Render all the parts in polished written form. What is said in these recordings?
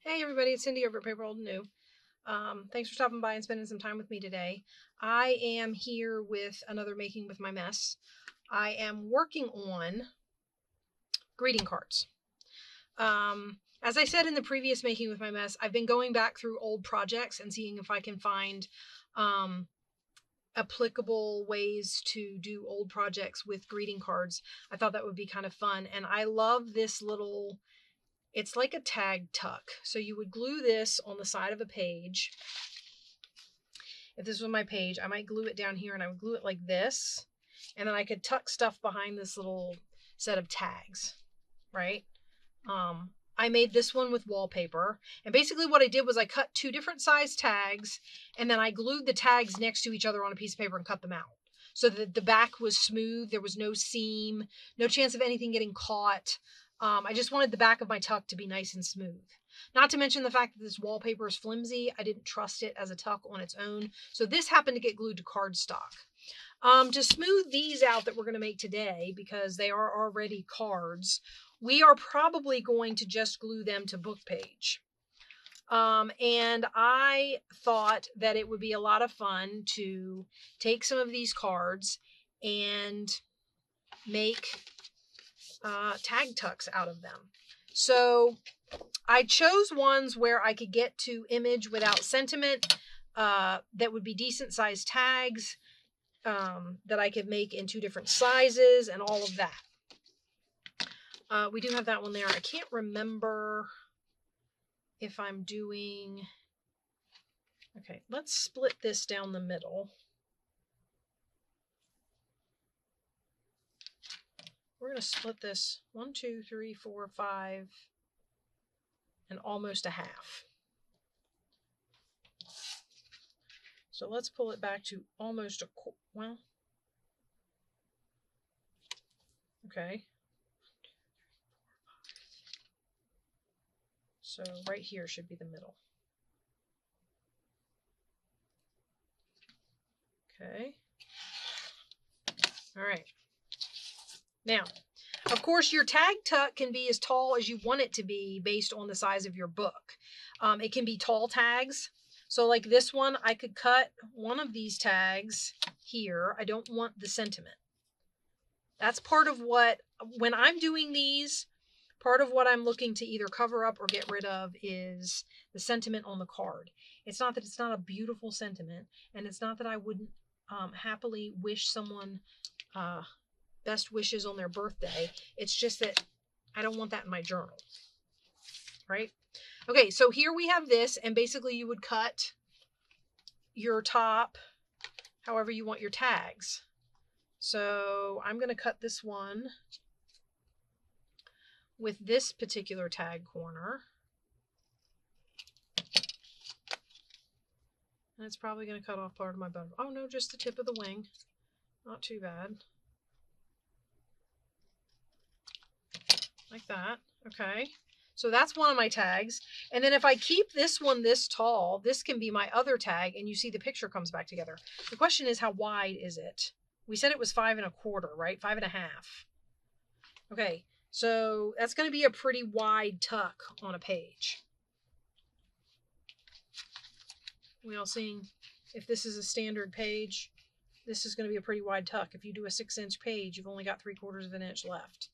Hey everybody, it's Cindy over at paper.old.new. Thanks for stopping by and spending some time with me today. I am here with another Making with My Mess. I am working on greeting cards. As I said in the previous Making with My Mess, I've been going back through old projects and seeing if I can find applicable ways to do old projects with greeting cards. I thought that would be kind of fun, and I love this little... It's like a tag tuck. So you would glue this on the side of a page. If this was my page, I might glue it down here and I would glue it like this. And then I could tuck stuff behind this little set of tags, right? I made this one with wallpaper. And basically what I did was I cut two different size tags and then I glued the tags next to each other on a piece of paper and cut them out. So that the back was smooth. There was no seam, no chance of anything getting caught. I just wanted the back of my tuck to be nice and smooth. Not to mention the fact that this wallpaper is flimsy. I didn't trust it as a tuck on its own. So this happened to get glued to cardstock. To smooth these out that we're going to make today, because they are already cards, we are probably going to just glue them to book page. And I thought that it would be a lot of fun to take some of these cards and make tag tucks out of them. So I chose ones where I could get to image without sentiment, that would be decent sized tags, that I could make in two different sizes and all of that. We do have that one there. I can't remember if I'm doing... Okay, let's split this down the middle. We're going to split this 1, 2, 3, 4, 5, and almost a half. So let's pull it back to almost a quarter. Well, okay. So right here should be the middle. Okay. All right. Now, of course, your tag tuck can be as tall as you want it to be based on the size of your book. It can be tall tags. So like this one, I could cut one of these tags here. I don't want the sentiment. That's part of what, when I'm doing these, part of what I'm looking to either cover up or get rid of is the sentiment on the card. It's not that it's not a beautiful sentiment, and it's not that I wouldn't happily wish someone best wishes on their birthday. It's just that I don't want that in my journal, right? Okay, so here we have this, and basically you would cut your top however you want your tags. So I'm going to cut this one with this particular tag corner. And it's probably going to cut off part of my bone. Oh no, just the tip of the wing. Not too bad. Like that. Okay. So that's one of my tags. And then if I keep this one this tall, this can be my other tag, and you see the picture comes back together. The question is, how wide is it? We said it was 5 1/4, right? 5 1/2. Okay. So that's going to be a pretty wide tuck on a page. We all seeing, if this is a standard page, this is going to be a pretty wide tuck. If you do a 6-inch page, you've only got 3/4 of an inch left.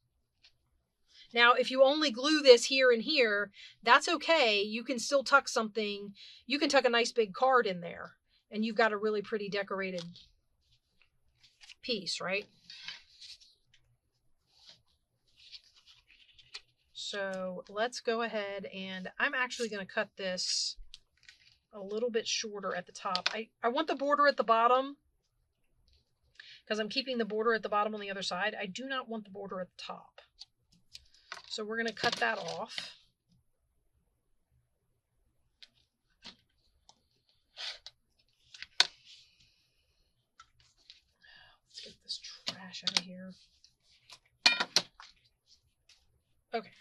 Now, if you only glue this here and here, that's okay. You can still tuck something. You can tuck a nice big card in there, and you've got a really pretty decorated piece, right? So let's go ahead, and I'm actually going to cut this a little bit shorter at the top. I want the border at the bottom because I'm keeping the border at the bottom on the other side. I do not want the border at the top. So we're going to cut that off. Let's get this trash out of here. Okay.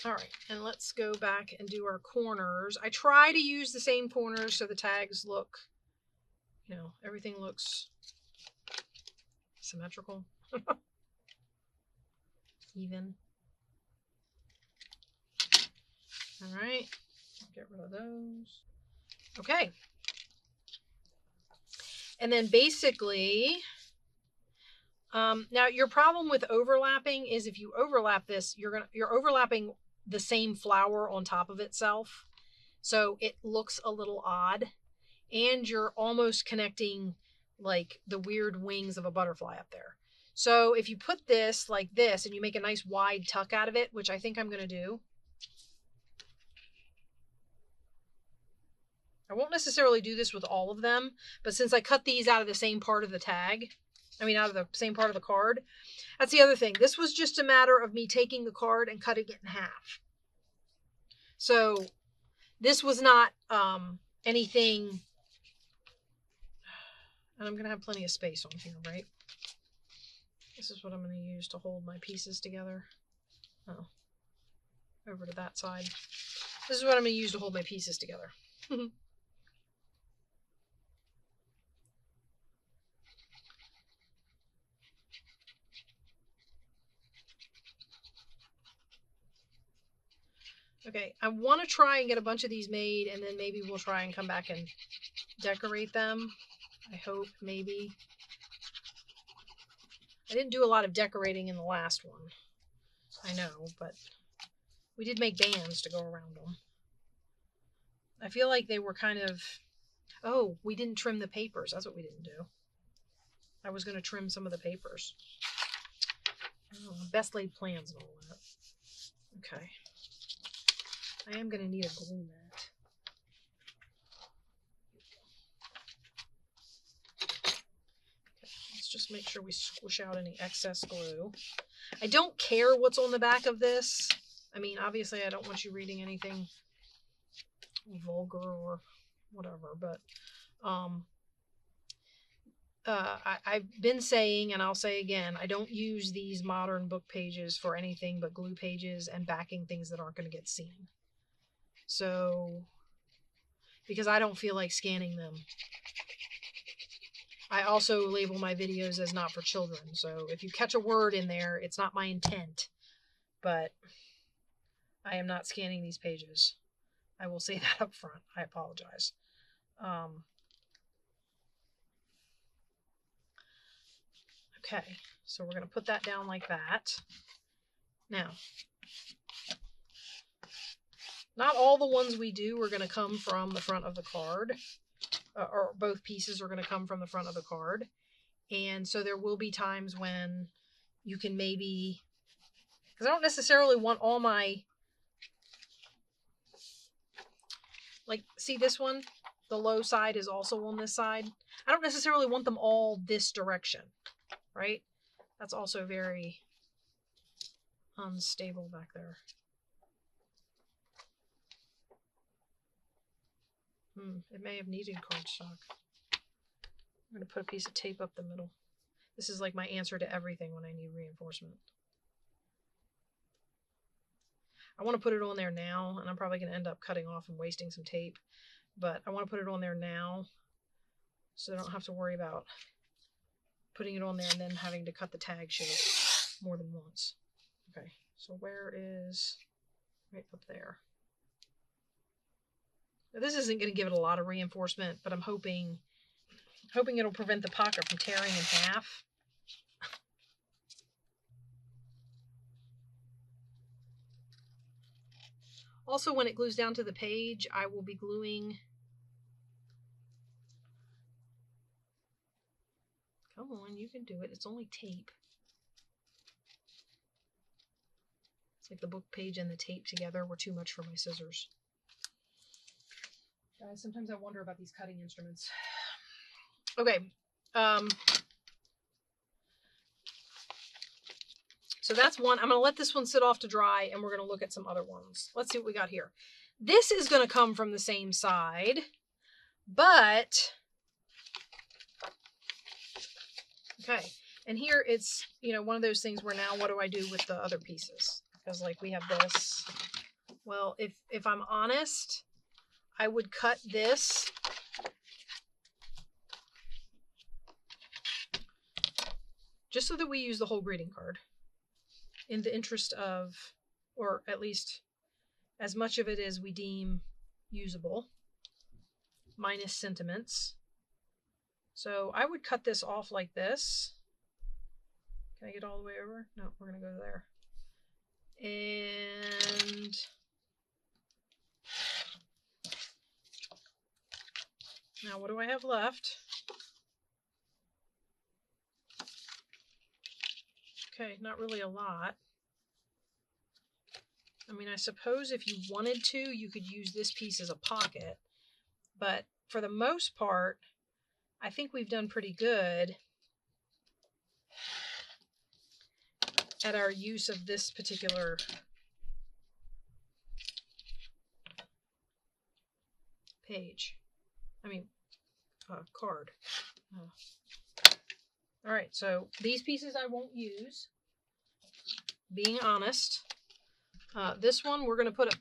All right, and let's go back and do our corners. I try to use the same corners so the tags look, you know, everything looks symmetrical. Even. All right, get rid of those. Okay. And then basically, now your problem with overlapping is if you overlap this, you're overlapping the same flower on top of itself. So it looks a little odd, and you're almost connecting like the weird wings of a butterfly up there. So if you put this like this and you make a nice wide tuck out of it, which I think I'm going to do. I won't necessarily do this with all of them, but since I cut these out of the same part of the tag, out of the same part of the card, that's the other thing. This was just a matter of me taking the card and cutting it in half. So this was not anything, and I'm going to have plenty of space on here, right? This is what I'm going to use to hold my pieces together. Oh, over to that side. This is what I'm going to use to hold my pieces together. Okay, I want to try and get a bunch of these made, and then maybe we'll try and come back and decorate them. I hope, maybe. I didn't do a lot of decorating in the last one. I know, but we did make bands to go around them. I feel like they were kind of... Oh, we didn't trim the papers. That's what we didn't do. I was going to trim some of the papers. Oh, best laid plans and all that. Okay. I am going to need a glue mat. Okay, let's just make sure we squish out any excess glue. I don't care what's on the back of this. I mean, obviously I don't want you reading anything vulgar or whatever, but I've been saying, and I'll say again, I don't use these modern book pages for anything but glue pages and backing things that aren't going to get seen. So, because I don't feel like scanning them. I also label my videos as not for children. So if you catch a word in there, it's not my intent. But I am not scanning these pages. I will say that up front. I apologize. Okay, so we're going to put that down like that. Now, not all the ones we do are going to come from the front of the card, or both pieces are going to come from the front of the card. And so there will be times when you can maybe, because I don't necessarily want all my, like, see this one? The low side is also on this side. I don't necessarily want them all this direction, right? That's also very unstable back there. It may have needed cardstock. I'm going to put a piece of tape up the middle. This is like my answer to everything when I need reinforcement. I want to put it on there now, and I'm probably going to end up cutting off and wasting some tape, but I want to put it on there now so I don't have to worry about putting it on there and then having to cut the tag shape more than once. Okay, so where is... right up there. Now, this isn't going to give it a lot of reinforcement, but I'm hoping it'll prevent the pocket from tearing in half. Also, when it glues down to the page, I will be gluing... Come on, you can do it. It's only tape. It's like the book page and the tape together were too much for my scissors. Guys, sometimes I wonder about these cutting instruments. Okay. So that's one. I'm going to let this one sit off to dry, and we're going to look at some other ones. Let's see what we got here. This is going to come from the same side, but... Okay. And here it's, one of those things where now what do I do with the other pieces? Because, like, we have this. Well, if I'm honest, I would cut this just so that we use the whole greeting card in the interest of, or at least as much of it as we deem usable, minus sentiments. So I would cut this off like this. Can I get all the way over? No, we're going to go there. And now what do I have left? Okay, not really a lot. I mean, I suppose if you wanted to, you could use this piece as a pocket. But for the most part, I think we've done pretty good at our use of this particular page. I mean, card. All right, so these pieces I won't use, being honest. This one we're going to put a...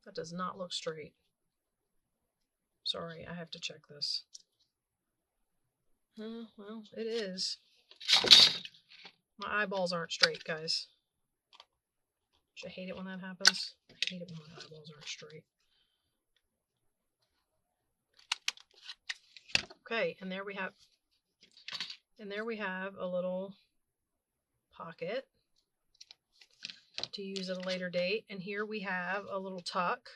That does not look straight. Sorry, I have to check this. Well, it is. My eyeballs aren't straight, guys. I hate it when that happens. I hate it when my eyeballs aren't straight. Okay, and there we have a little pocket to use at a later date. And here we have a little tuck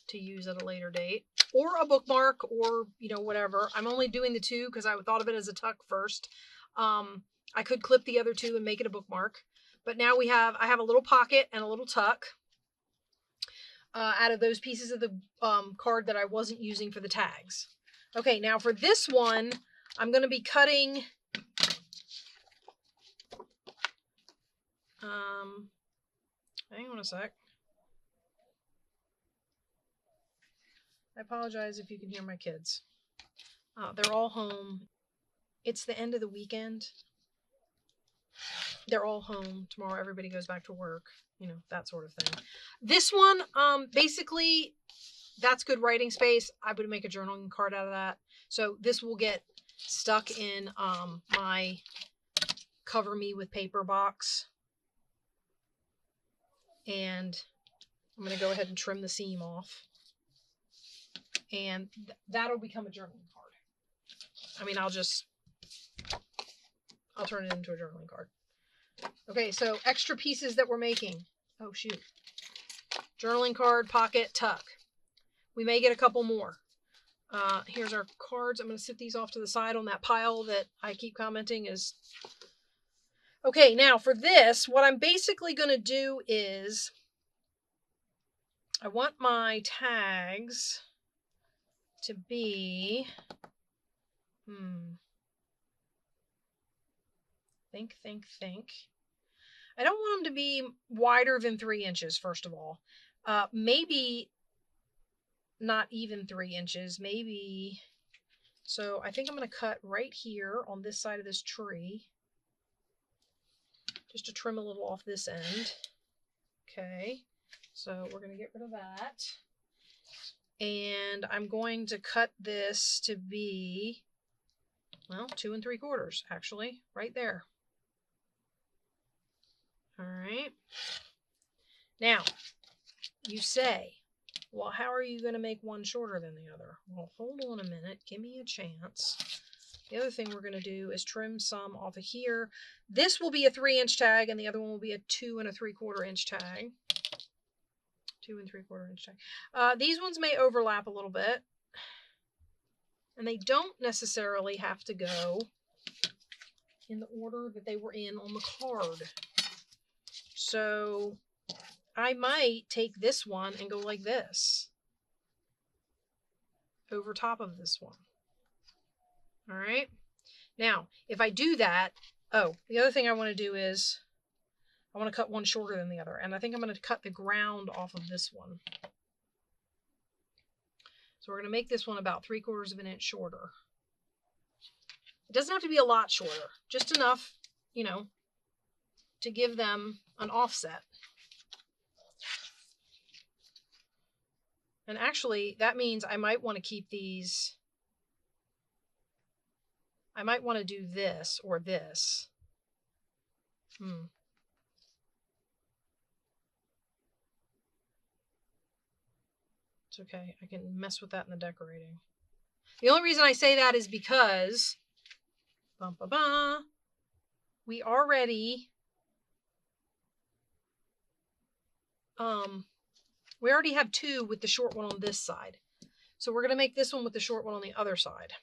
to use at a later date, or a bookmark, or, you know, whatever. I'm only doing the two because I thought of it as a tuck first. I could clip the other two and make it a bookmark, but now I have a little pocket and a little tuck out of those pieces of the card that I wasn't using for the tags. Okay, now for this one, I'm going to be cutting hang on a sec. I apologize if you can hear my kids. They're all home. It's the end of the weekend. They're all home. Tomorrow everybody goes back to work. You know, that sort of thing. This one, basically, that's good writing space. I would make a journaling card out of that. So this will get stuck in my Cover Me With Paper box. And I'm going to go ahead and trim the seam off. And that'll become a journaling card. I mean, I'll turn it into a journaling card. Okay, so extra pieces that we're making. Oh, shoot. Journaling card, pocket, tuck. We may get a couple more. Here's our cards. I'm going to sit these off to the side on that pile that I keep commenting is... Okay, now for this, what I'm basically going to do is I want my tags to be... Think. I don't want them to be wider than 3 inches, first of all. Maybe not even 3 inches, maybe. So I think I'm going to cut right here on this side of this tree, just to trim a little off this end. Okay, so we're going to get rid of that. And I'm going to cut this to be, well, 2 3/4, actually, right there. All right. Now, you say, well, how are you going to make one shorter than the other? Well, hold on a minute. Give me a chance. The other thing we're going to do is trim some off of here. This will be a 3-inch tag, and the other one will be a 2 3/4 tag. 2 3/4 tag. These ones may overlap a little bit, and they don't necessarily have to go in the order that they were in on the card. So I might take this one and go like this over top of this one. All right. Now, if I do that, the other thing I want to do is I want to cut one shorter than the other. And I think I'm going to cut the ground off of this one. So we're going to make this one about 3/4 of an inch shorter. It doesn't have to be a lot shorter, just enough, you know, to give them an offset. And actually, that means I might want to keep these. I might want to do this or this. It's okay. I can mess with that in the decorating. The only reason I say that is because we already have two with the short one on this side. So we're going to make this one with the short one on the other side.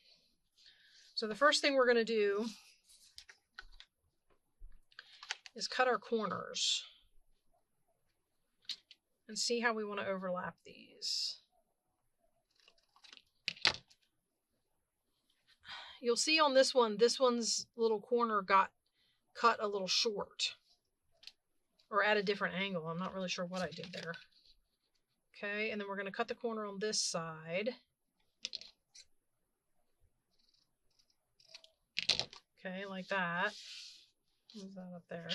So the first thing we're going to do is cut our corners and see how we want to overlap these. You'll see on this one's little corner got cut a little short or at a different angle. I'm not really sure what I did there. Okay, and then we're going to cut the corner on this side. Okay, like that. Move that up there.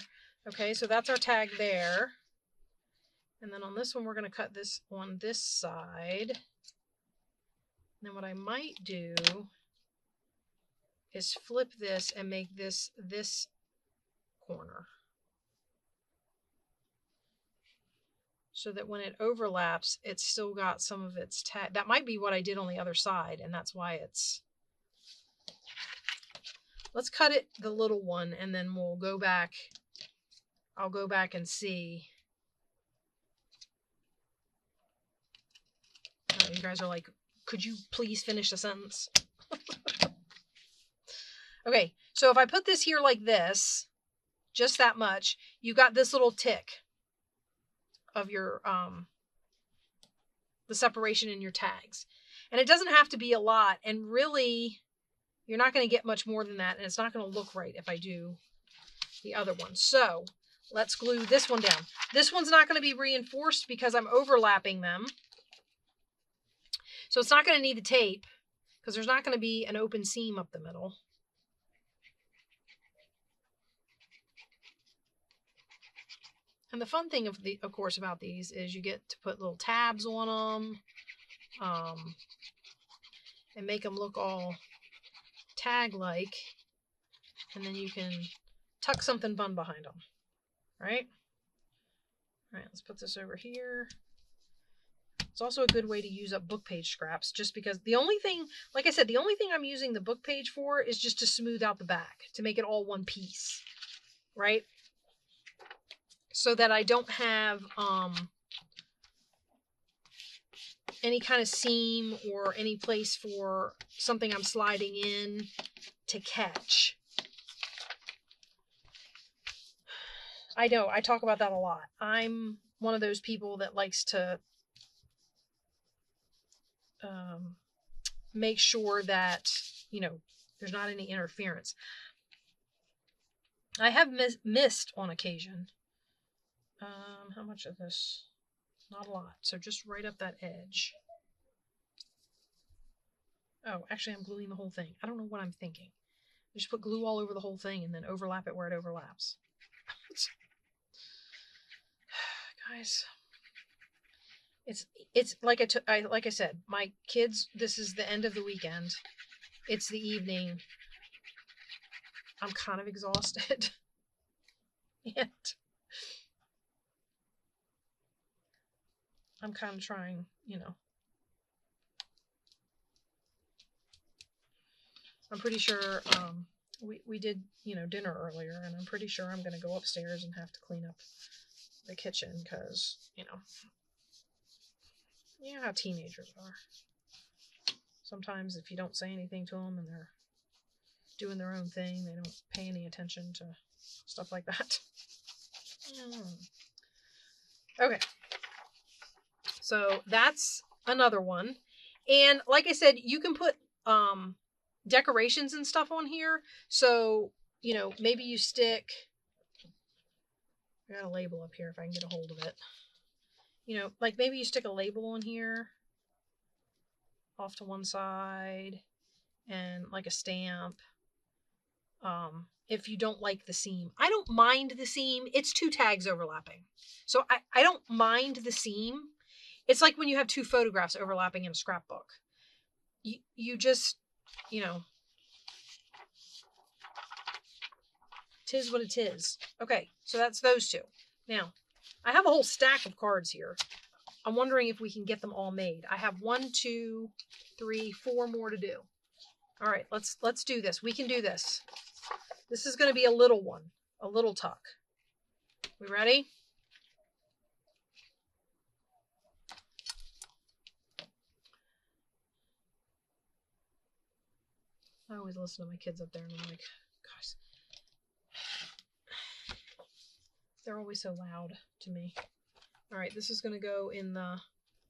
Okay, so that's our tag there. And then on this one, we're going to cut this on this side. And then what I might do is flip this and make this corner. So that when it overlaps, it's still got some of its tag. That might be what I did on the other side, and that's why it's... Let's cut it, the little one, and then we'll go back. I'll go back and see. Oh, you guys are like, could you please finish the sentence? Okay, so if I put this here like this, just that much, you got this little tick of your, the separation in your tags. And it doesn't have to be a lot, and really, you're not going to get much more than that, and it's not going to look right if I do the other one. So let's glue this one down. This one's not going to be reinforced because I'm overlapping them. So it's not going to need the tape because there's not going to be an open seam up the middle. And the fun thing, of course, about these is you get to put little tabs on them and make them look all tag-like. And then you can tuck something fun behind them, right? All right, let's put this over here. It's also a good way to use up book page scraps, just because the only thing, like I said, the only thing I'm using the book page for is just to smooth out the back, to make it all one piece, right? So that I don't have any kind of seam or any place for something I'm sliding in to catch. I know, I talk about that a lot. I'm one of those people that likes to make sure that, you know, there's not any interference. I have missed on occasion. How much of this? Not a lot. So just right up that edge. Oh, actually I'm gluing the whole thing. I don't know what I'm thinking. I just put glue all over the whole thing and then overlap it where it overlaps. Guys, it's like I said, my kids, this is the end of the weekend. It's the evening. I'm kind of exhausted. And I'm kind of trying, you know. I'm pretty sure we did, you know, dinner earlier, and I'm pretty sure I'm going to go upstairs and have to clean up the kitchen because, you know how teenagers are. Sometimes if you don't say anything to them and they're doing their own thing, they don't pay any attention to stuff like that. Okay. So that's another one. And like I said, you can put decorations and stuff on here. So, you know, maybe you stick, I got a label up here if I can get a hold of it. You know, like maybe you stick a label on here off to one side and like a stamp. If you don't like the seam. I don't mind the seam. It's two tags overlapping. So I don't mind the seam. It's like when you have two photographs overlapping in a scrapbook. You just, you know, 'tis what it is. Okay, so that's those two. Now, I have a whole stack of cards here. I'm wondering if we can get them all made. I have 1, 2, 3, 4 more to do. All right, let's do this. We can do this. This is going to be a little one, a little tuck. We ready? I always listen to my kids up there and I'm like, gosh, they're always so loud to me. All right, this is going to go in the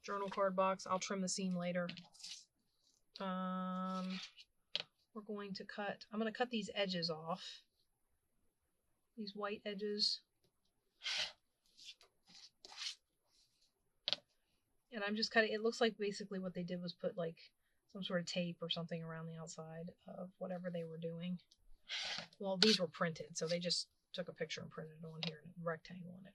journal card box. I'll trim the seam later. We're going to cut, I'm going to cut these edges off. These white edges. And I'm just cutting, it looks like basically what they did was put like some sort of tape or something around the outside of whatever they were doing. Well, these were printed, so they just took a picture and printed it on here and a rectangle on it.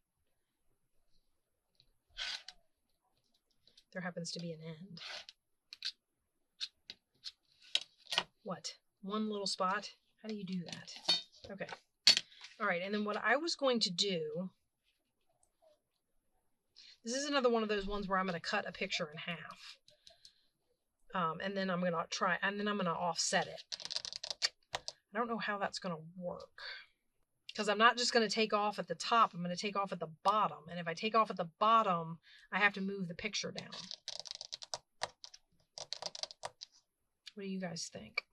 There happens to be an end. What? One little spot? How do you do that? Okay. All right, and then what I was going to do, this is another one of those ones where I'm going to cut a picture in half. And then I'm going to offset it. I don't know how that's going to work. Because I'm not just going to take off at the top, I'm going to take off at the bottom. And if I take off at the bottom, I have to move the picture down. What do you guys think?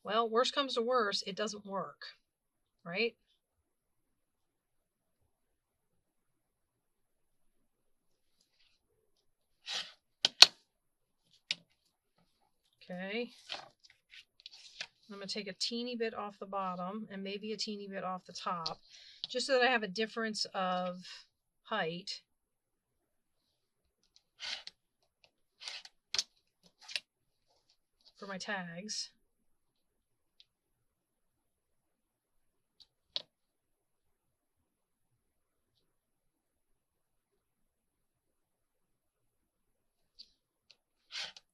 Well, worst comes to worst, it doesn't work, right? Okay. I'm going to take a teeny bit off the bottom and maybe a teeny bit off the top, just so that I have a difference of height. For my tags.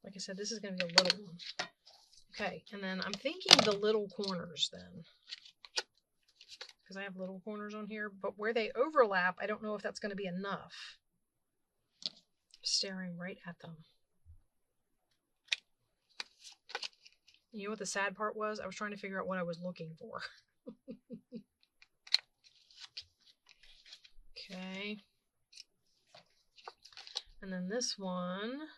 Like I said, this is going to be a little one. Okay, and then I'm thinking the little corners then. Because I have little corners on here, but where they overlap, I don't know if that's going to be enough. I'm staring right at them. You know what the sad part was? I was trying to figure out what I was looking for. Okay. And then this one.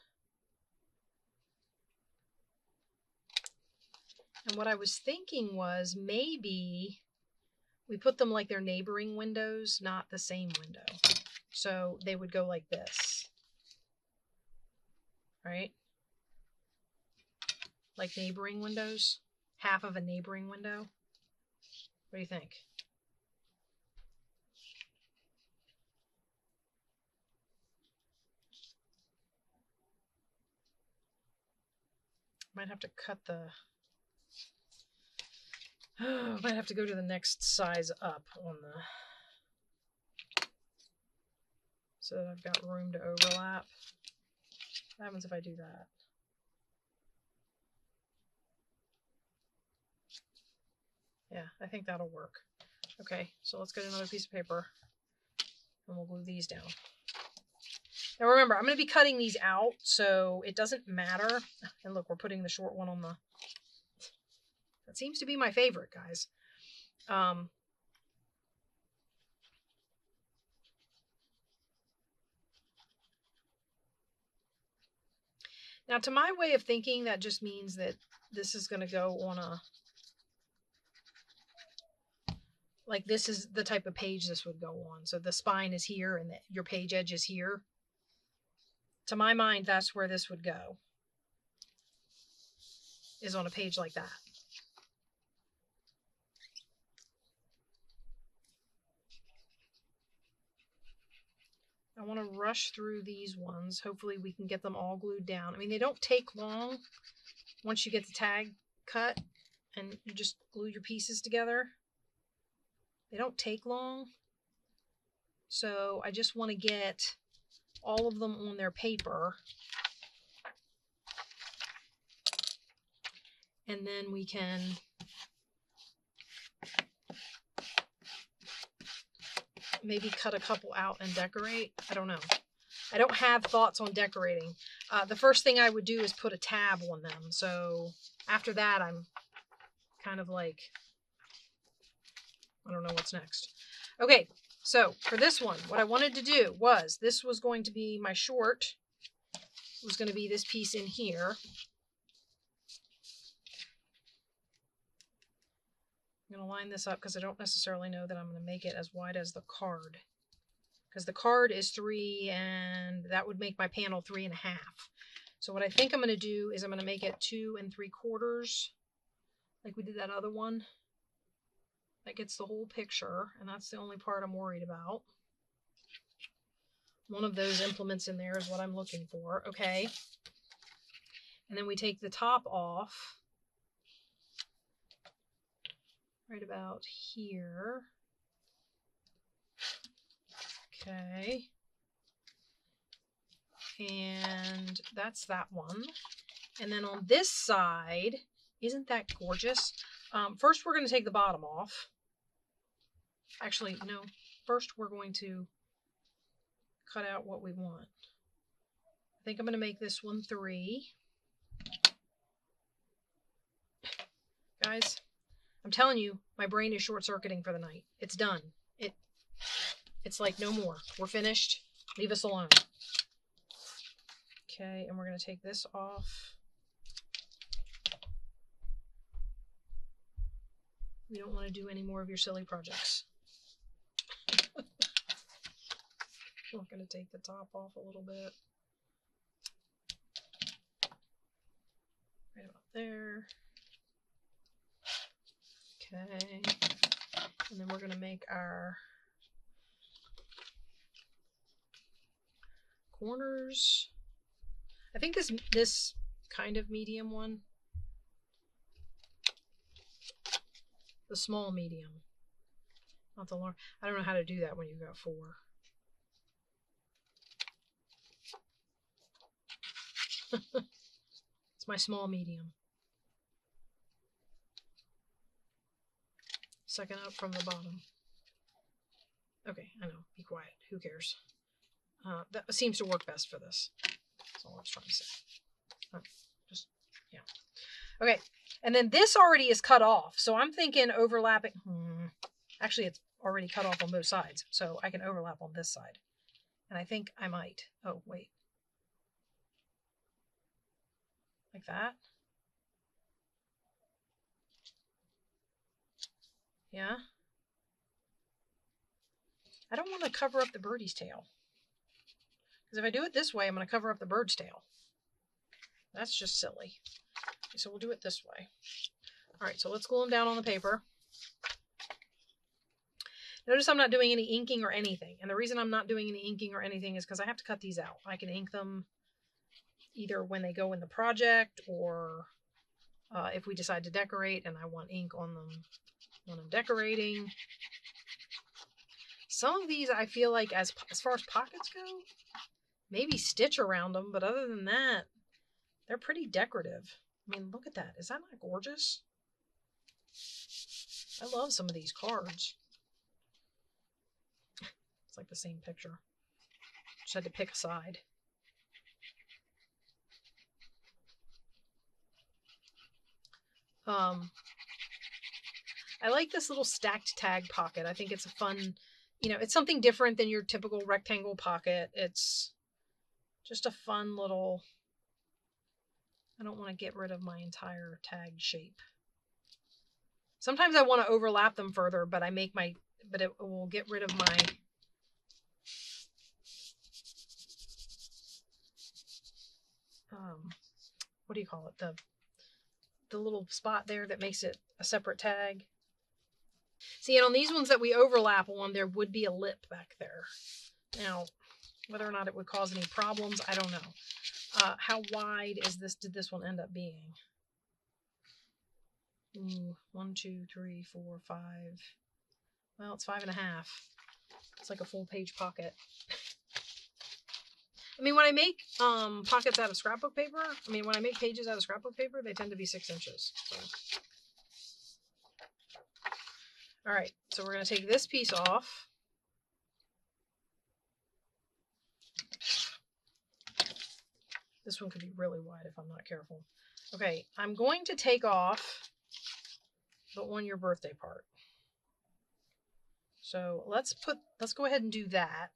And what I was thinking was maybe we put them like they're neighboring windows, not the same window. So they would go like this. Right? Like neighboring windows. Half of a neighboring window. What do you think? Might have to cut the... might have to go to the next size up on the... so that I've got room to overlap. What happens if I do that? Yeah, I think that'll work. Okay, so let's get another piece of paper and we'll glue these down. Now remember, I'm going to be cutting these out, so it doesn't matter. And look, we're putting the short one on the... That seems to be my favorite, guys. Now, to my way of thinking, that just means that this is going to go on a... Like, this is the type of page this would go on. So the spine is here and your page edge is here. To my mind, that's where this would go. Is on a page like that. I want to rush through these ones. Hopefully we can get them all glued down. I mean, they don't take long once you get the tag cut and you just glue your pieces together. They don't take long. So I just want to get all of them on their paper. And then we can maybe cut a couple out and decorate. I don't know. I don't have thoughts on decorating. The first thing I would do is put a tab on them. So after that, I'm kind of like, I don't know what's next. Okay, so for this one, what I wanted to do was, this was going to be my short. It was going to be this piece in here. I'm going to line this up because I don't necessarily know that I'm going to make it as wide as the card. Because the card is 3, and that would make my panel 3.5. So what I think I'm going to do is I'm going to make it 2 3/4, like we did that other one. That gets the whole picture, and that's the only part I'm worried about. One of those implements in there is what I'm looking for. Okay. And then we take the top off right about here. Okay. And that's that one. And then on this side, isn't that gorgeous? First, we're going to take the bottom off. Actually, no. First, we're going to cut out what we want. I think I'm going to make this one 3. Guys, I'm telling you, my brain is short-circuiting for the night. It's done. It's like no more. We're finished. Leave us alone. Okay, and we're going to take this off. We don't want to do any more of your silly projects. We're going to take the top off a little bit. Right about there. Okay. And then we're going to make our corners. I think this kind of medium one, the small medium, not the large. I don't know how to do that when you've got 4. It's my small medium. Second up from the bottom. Okay, I know. Be quiet. Who cares? That seems to work best for this. That's all I was trying to say. Just, yeah. Okay, and then this already is cut off, so I'm thinking overlapping. Actually, it's already cut off on both sides, so I can overlap on this side. And I think I might. Oh, wait. Like that. Yeah. I don't want to cover up the birdie's tail. Because if I do it this way, I'm going to cover up the bird's tail. That's just silly. Okay, so we'll do it this way. All right, so let's glue them down on the paper. Notice I'm not doing any inking or anything. And the reason I'm not doing any inking or anything is because I have to cut these out. I can ink them either when they go in the project, or if we decide to decorate and I want ink on them when I'm decorating. Some of these I feel like as far as pockets go, maybe stitch around them, but other than that, they're pretty decorative. I mean, look at that. Is that not gorgeous? I love some of these cards. It's like the same picture. Just had to pick a side. I like this little stacked tag pocket. I think it's a fun, it's something different than your typical rectangle pocket. It's just a fun little, I don't want to get rid of my entire tag shape. Sometimes I want to overlap them further, but it will get rid of my, what do you call it? The little spot there that makes it a separate tag. See, and on these ones that we overlap on, there would be a lip back there. Now, whether or not it would cause any problems, I don't know. How wide did this one end up being? Ooh, 1, 2, 3, 4, 5. Well, it's 5.5. It's like a full page pocket. I mean, when I make pockets out of scrapbook paper, when I make pages out of scrapbook paper, they tend to be 6 inches. So. All right, so we're going to take this piece off. This one could be really wide if I'm not careful. Okay, I'm going to take off the on your birthday part. So let's go ahead and do that.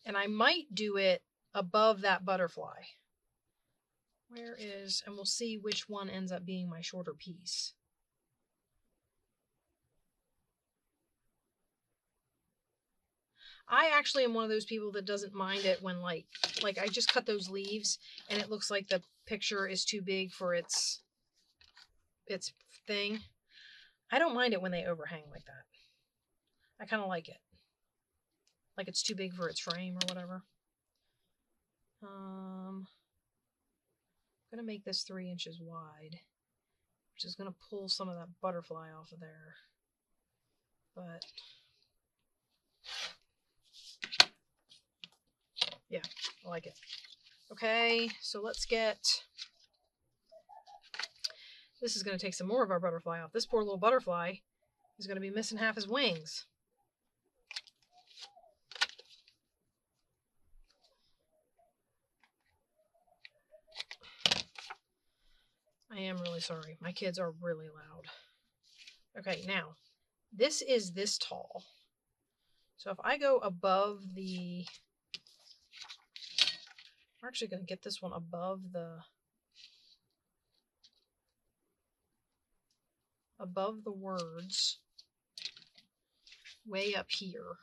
And I might do it above that butterfly. Where is, and we'll see which one ends up being my shorter piece. I actually am one of those people that doesn't mind it when like I just cut those leaves and it looks like the picture is too big for its thing. I don't mind it when they overhang like that. I kind of like it. Like it's too big for its frame or whatever. I'm going to make this 3 inches wide, which is going to pull some of that butterfly off of there. But yeah, I like it. Okay, so let's get, this is going to take some more of our butterfly off. This poor little butterfly is going to be missing half his wings. I am really sorry. My kids are really loud. Okay, now, this is this tall. So if I go above the, we're actually going to get this one above the words, way up here.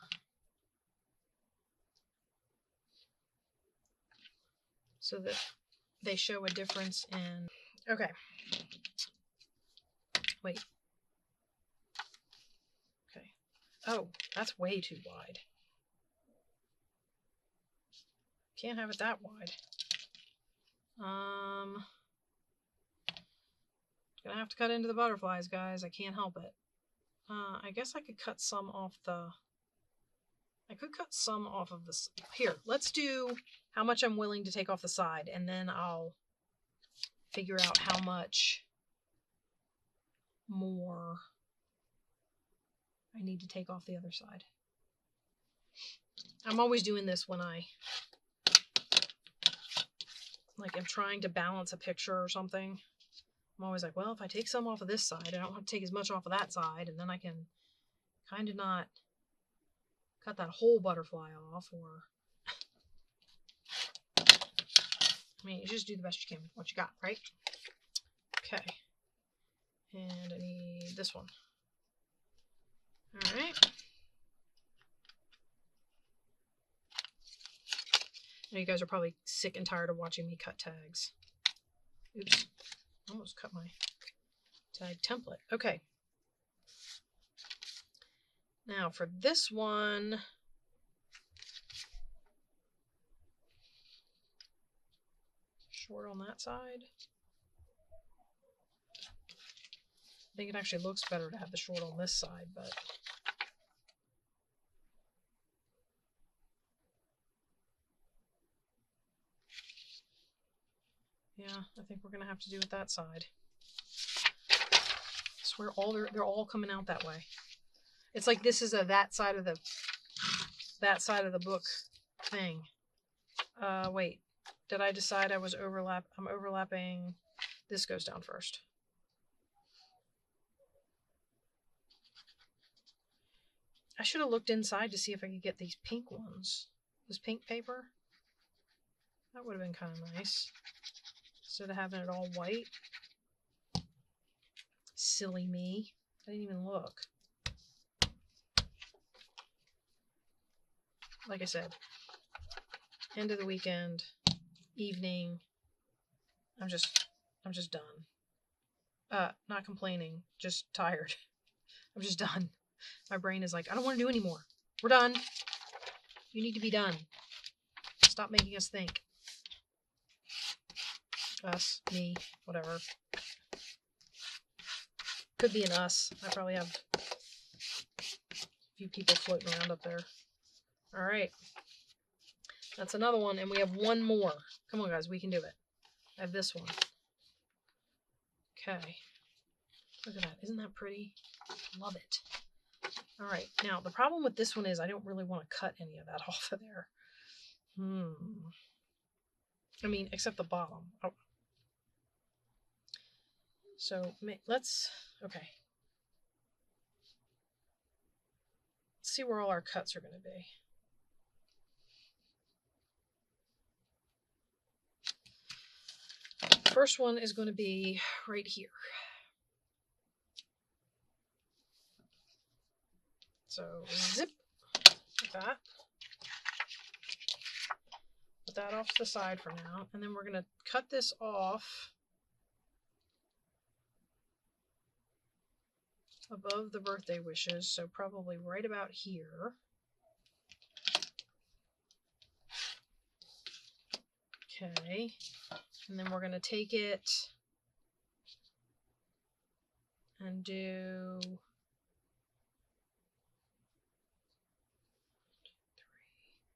So that they show a difference in, okay. Wait. Okay. Oh, that's way too wide. Can't have it that wide. Gonna have to cut into the butterflies, guys. I can't help it. I guess I could cut some off the, I could cut some off of this. Here, let's do how much I'm willing to take off the side, and then I'll figure out how much more I need to take off the other side. I'm always doing this when I, like, I'm trying to balance a picture or something. I'm always like, well, if I take some off of this side, I don't want to take as much off of that side, and then I can kind of not cut that whole butterfly off, or I mean, you just do the best you can with what you got, right? Okay. And I need this one. All right. Now you guys are probably sick and tired of watching me cut tags. Oops. Almost cut my tag template. Okay. Now for this one, short on that side. I think it actually looks better to have the short on this side, but yeah, I think we're gonna have to do it that side. I swear they're all coming out that way. It's like this is a that side of the book thing. Wait, did I decide I was I'm overlapping. This goes down first. I should have looked inside to see if I could get these pink ones. This pink paper. That would have been kind of nice. Instead of having it all white. Silly me. I didn't even look. Like I said, end of the weekend, evening. I'm just done. Not complaining, just tired. I'm just done. My brain is like, I don't want to do anymore. We're done. You need to be done. Stop making us think. Us, me, whatever. Could be an us. I probably have a few people floating around up there. All right. That's another one, and we have one more. Come on, guys, we can do it. I have this one. Okay. Look at that. Isn't that pretty? Love it. All right. Now, the problem with this one is I don't really want to cut any of that off of there. I mean, except the bottom. Oh. So let's, okay. Let's see where all our cuts are going to be. First one is going to be right here. So zip like that. Put that off to the side for now. And then we're going to cut this off above the birthday wishes. So probably right about here. Okay. And then we're going to take it and do 3.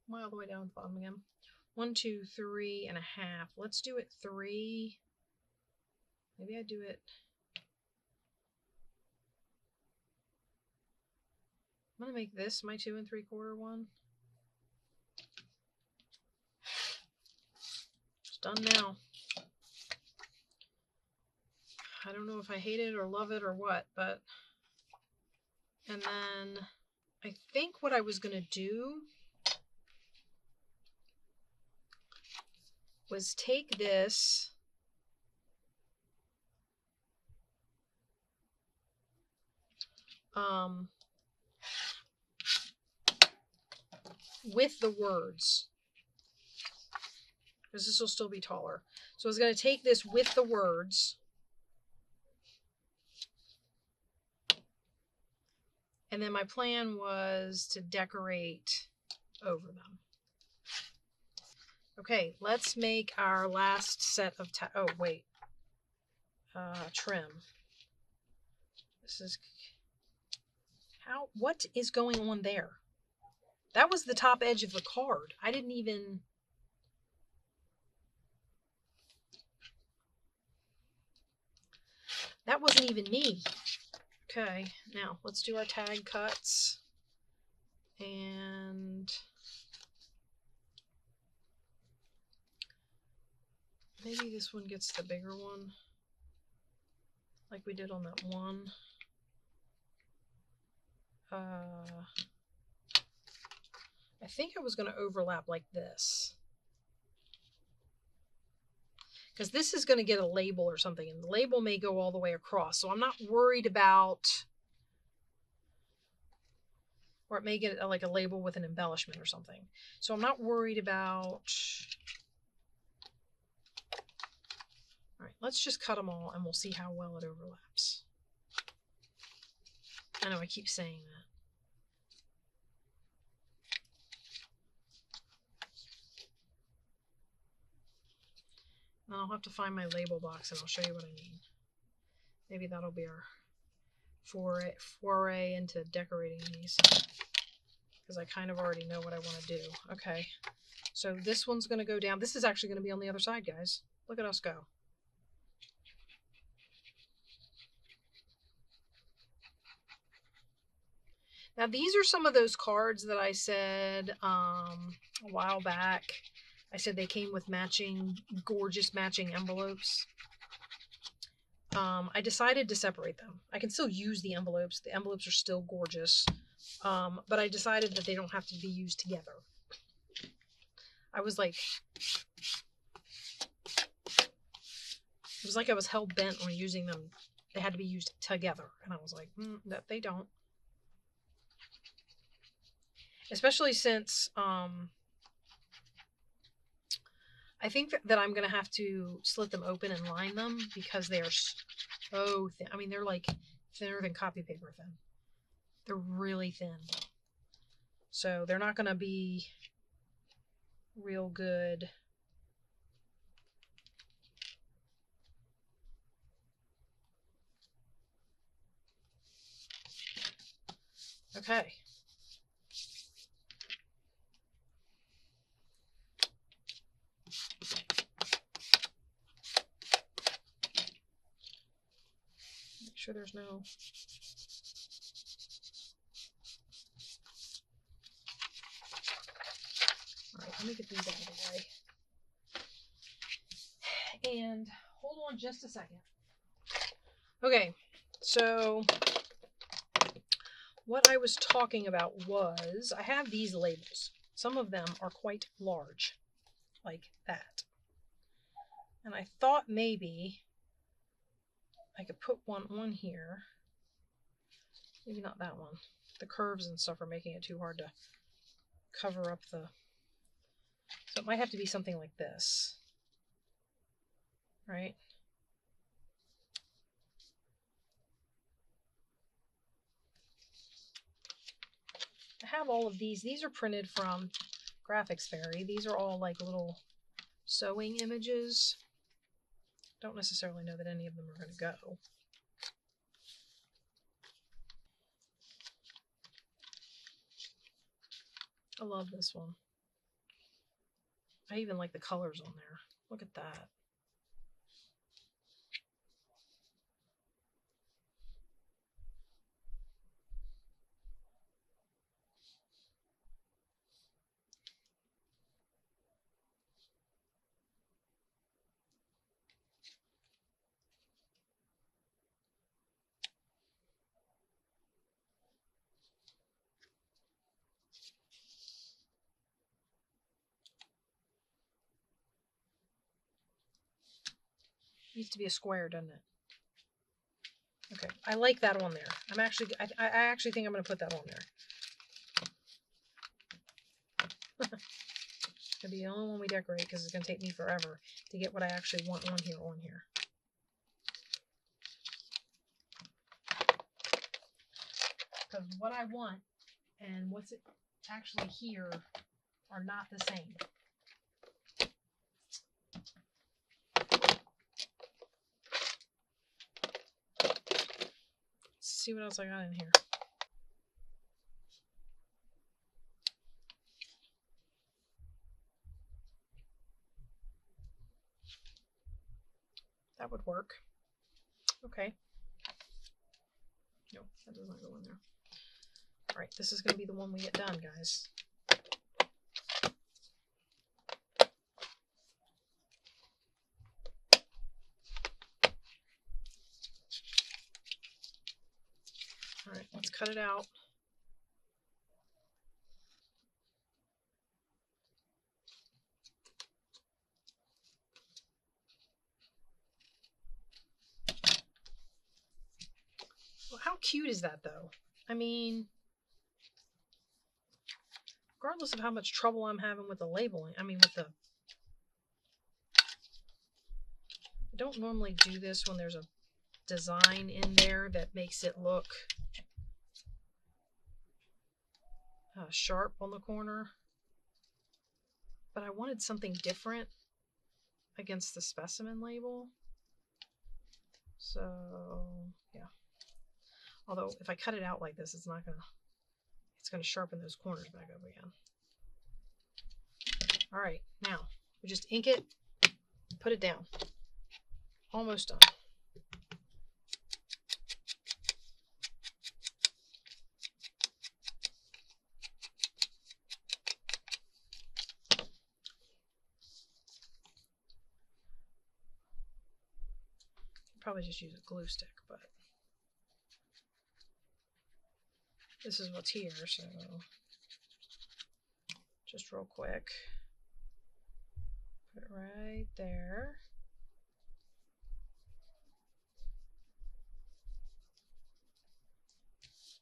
Am I all the way down at the bottom again? 1, 2, 3 and a half. Let's do it 3. Maybe I do it. I'm going to make this my 2 3/4 one. It's done now. I don't know if I hate it or love it or what, but, and then I think what I was going to do was take this with the words, because this will still be taller. So I was going to take this with the words, and then my plan was to decorate over them. Okay, let's make our last set of trim. This is what is going on there? That was the top edge of the card. I didn't even... That wasn't even me. Okay, now let's do our tag cuts. And maybe this one gets the bigger one, like we did on that one. I think I was going to overlap like this, because this is going to get a label or something, and the label may go all the way across. So I'm not worried about, or it may get like a label with an embellishment or something. So I'm not worried about. All right, let's just cut them all and we'll see how well it overlaps. I know I keep saying that. Then I'll have to find my label box and I'll show you what I mean. Maybe that'll be our foray into decorating these, because I kind of already know what I want to do. Okay, so this one's going to go down. This is actually going to be on the other side, guys. Look at us go. Now these are some of those cards that I said a while back. I said they came with gorgeous matching envelopes. I decided to separate them. I can still use the envelopes. The envelopes are still gorgeous. But I decided that they don't have to be used together. I was like, it was like I was hell bent on using them. They had to be used together. And I was like, that they don't. Especially since, I think that I'm going to have to slit them open and line them, because they are so thin. I mean, they're like thinner than copy paper thin. They're really thin. So they're not going to be real good. Okay. Make sure there's no... All right, let me get these out of the way. And hold on just a second. Okay, so what I was talking about was I have these labels. Some of them are quite large, like that. And I thought maybe I could put one on here. Maybe not that one. The curves and stuff are making it too hard to cover up the... So it might have to be something like this. Right? I have all of these. These are printed from Graphics Fairy. These are all like little sewing images. Don't necessarily know that any of them are going to go. I love this one. I even like the colors on there. Look at that. Needs to be a square, doesn't it? Okay, I like that on there. I actually think I'm going to put that on there. It'll be the only one we decorate because it's going to take me forever to get what I actually want on here. Because what I want and what's actually here are not the same. Let's see what else I got in here. That would work. Okay. No, that does not go in there. All right, this is going to be the one we get done, guys. All right, let's cut it out. Well, how cute is that, though? I mean, regardless of how much trouble I'm having with the labeling, I don't normally do this when there's a design in there that makes it look sharp on the corner. But I wanted something different against the specimen label. So, yeah. Although, if I cut it out like this, it's going to sharpen those corners back up again. All right, now we just ink it, put it down. Almost done. Probably just use a glue stick, but this is what's here, so just real quick, put it right there.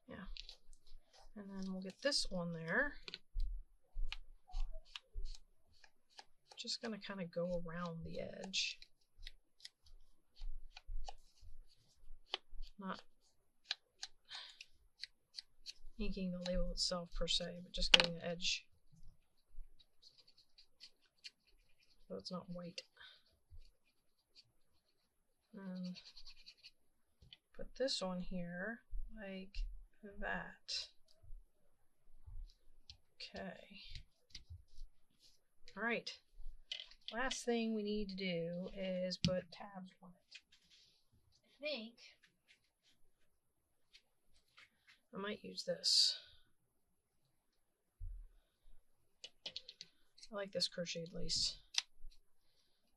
Yeah, and then we'll get this on there. Just gonna kind of go around the edge. Not inking the label itself per se, but just getting the edge so it's not white. And put this on here like that. Okay. All right. Last thing we need to do is put tabs on it. I think I might use this. I like this crocheted lace.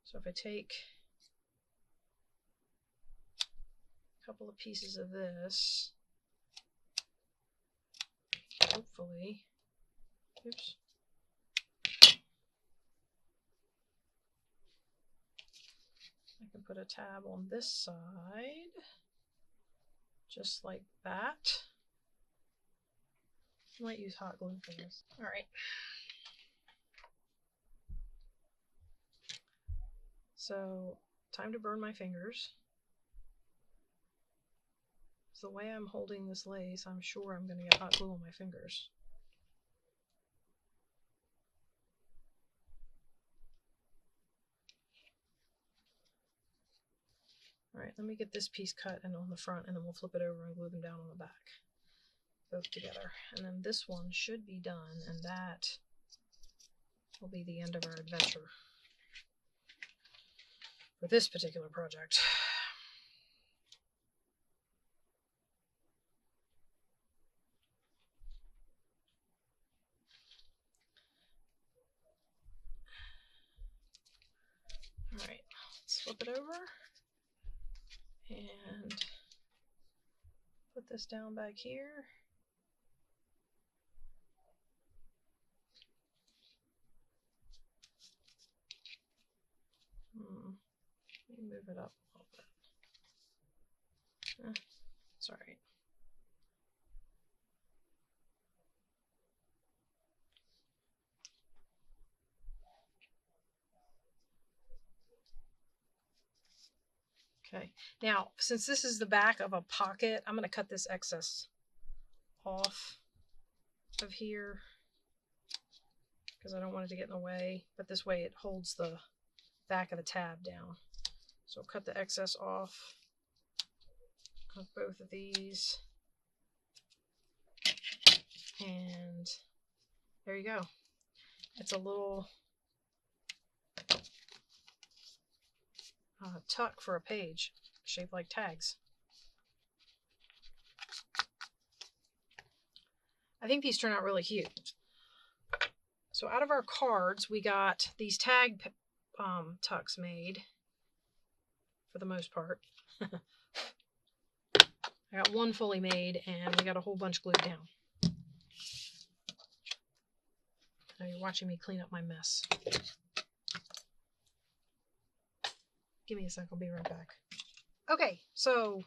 So if I take couple of pieces of this. Hopefully. Oops. I can put a tab on this side, just like that. I might use hot glue for this. All right. So, time to burn my fingers. So the way I'm holding this lace, I'm sure I'm going to get hot glue on my fingers. All right, let me get this piece cut and on the front, and then we'll flip it over and glue them down on the back. Both together. And then this one should be done, and that will be the end of our adventure for this particular project. All right, let's flip it over and put this down back here. Let me move it up a little bit. It's all right. Okay, now since this is the back of a pocket, I'm going to cut this excess off of here because I don't want it to get in the way, but this way it holds the back of the tab down. So cut the excess off of both of these, and there you go. It's a little tuck for a page, shaped like tags. I think these turn out really cute. So out of our cards, we got these tag tucks made, for the most part. I got one fully made, and we got a whole bunch glued down. Now you're watching me clean up my mess. Give me a sec, I'll be right back. Okay, so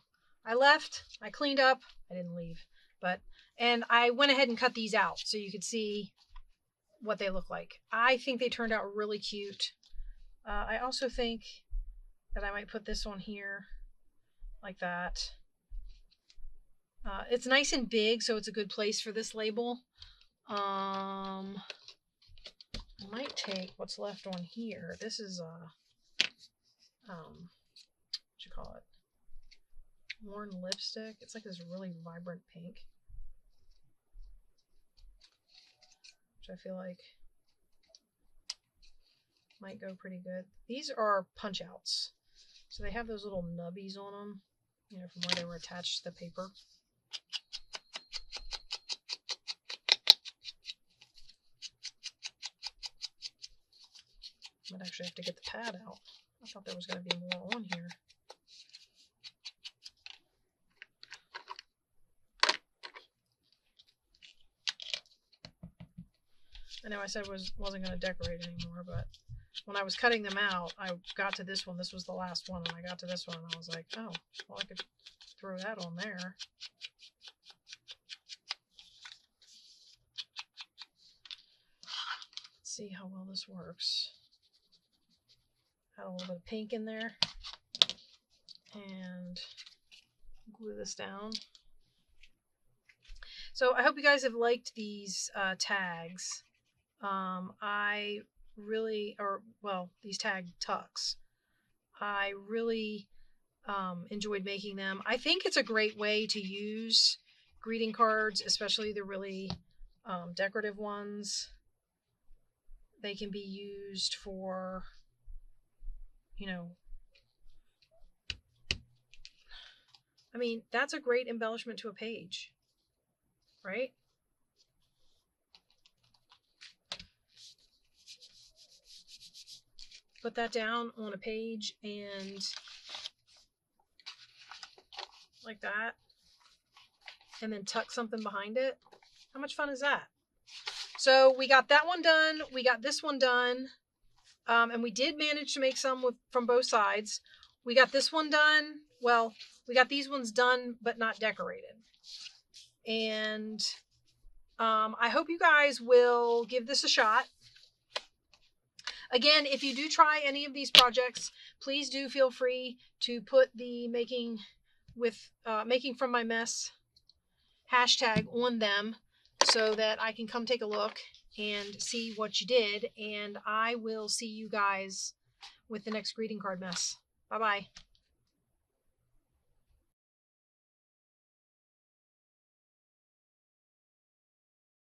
I left, I cleaned up, I didn't leave, and I went ahead and cut these out so you could see what they look like. I think they turned out really cute. I also think that I might put this on here like that. It's nice and big, so it's a good place for this label. I might take what's left on here. This is what you call it? Worn lipstick. It's like this really vibrant pink, which I feel like might go pretty good. These are punch outs, so they have those little nubbies on them, you know, from where they were attached to the paper. I might actually have to get the pad out. I thought there was going to be more on here. I know I said wasn't going to decorate anymore, but when I was cutting them out, I got to this one. This was the last one, and I got to this one, and I was like, oh, well, I could throw that on there. Let's see how well this works. Add a little bit of pink in there, and glue this down. So I hope you guys have liked these tags. I really, these tag tucks. I really enjoyed making them. I think it's a great way to use greeting cards, especially the really decorative ones. They can be used for, you know, I mean, that's a great embellishment to a page, right? Put that down on a page and like that, and then tuck something behind it. How much fun is that? So we got that one done. We got this one done. And we did manage to make some from both sides. We got this one done. Well, we got these ones done, but not decorated. And I hope you guys will give this a shot. Again, if you do try any of these projects, please do feel free to put the making from my mess hashtag on them so that I can come take a look and see what you did. And I will see you guys with the next greeting card mess. Bye-bye.